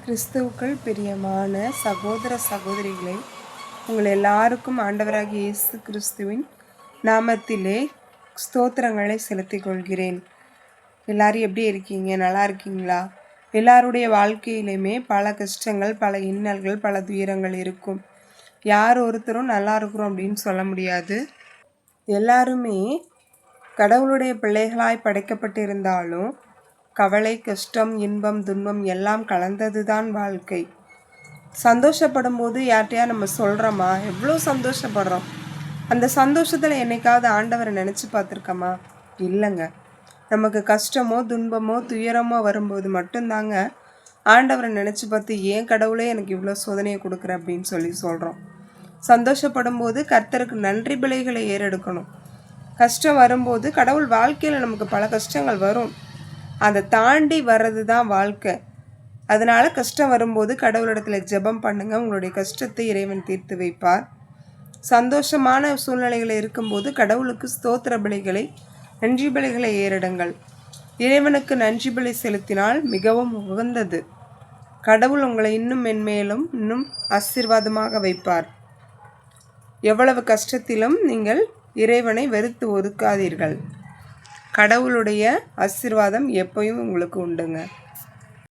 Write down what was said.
கிறிஸ்துவுக்குள் பிரியமான சகோதர சகோதரிகளே, உங்கள் எல்லாருக்கும் ஆண்டவராகிய இயேசு கிறிஸ்துவின் நாமத்திலே ஸ்தோத்திரங்களை செலுத்திக் கொள்கிறேன். எல்லாரும் எப்படி இருக்கீங்க? நல்லா இருக்கீங்களா? எல்லாருடைய வாழ்க்கையிலுமே பல கஷ்டங்கள், பல இன்னல்கள், பல துயரங்கள் இருக்கும். யார் ஒருத்தரும் நல்லா இருக்கிறோம் அப்படின்னு சொல்ல முடியாது. எல்லாருமே கடவுளுடைய பிள்ளைகளாய் படைக்கப்பட்டிருந்தாலும் கவலை, கஷ்டம், இன்பம், துன்பம் எல்லாம் கலந்ததுதான் வாழ்க்கை. சந்தோஷப்படும் போது யார்கிட்டயா நம்ம சொல்கிறோமா? எவ்வளோ சந்தோஷப்படுறோம். அந்த சந்தோஷத்தில் என்னைக்காவது ஆண்டவரை நினச்சி பார்த்துருக்கோமா? இல்லைங்க. நமக்கு கஷ்டமோ துன்பமோ துயரமோ வரும்போது மட்டும்தாங்க ஆண்டவரை நினச்சி பார்த்து ஏன் கடவுளே எனக்கு இவ்வளோ சோதனையை கொடுக்குற அப்படின்னு சொல்கிறோம். சந்தோஷப்படும் போது கர்த்தருக்கு நன்றி பலிகளை ஏறெடுக்கணும். கஷ்டம் வரும்போது கடவுள் வாழ்க்கையில் நமக்கு பல கஷ்டங்கள் வரும், அதை தாண்டி வர்றது தான் வாழ்க்கை. அதனால் கஷ்டம் வரும்போது கடவுளிடத்தில் ஜெபம் பண்ணுங்கள். உங்களுடைய கஷ்டத்தை இறைவன் தீர்த்து வைப்பார். சந்தோஷமான சூழ்நிலைகள் இருக்கும்போது கடவுளுக்கு ஸ்தோத்திர பலிகளை, நன்றி பலிகளை ஏறிடுங்கள். இறைவனுக்கு நன்றி பலி செலுத்தினால் மிகவும் உகந்தது. கடவுள் உங்களை இன்னும் மென்மேலும் இன்னும் ஆசீர்வாதமாக வைப்பார். எவ்வளவு கஷ்டத்திலும் நீங்கள் இறைவனை வெறுத்து ஒதுக்காதீர்கள். கடவுளுடைய ஆசீர்வாதம் எப்பயும் உங்களுக்கு உண்டுங்க.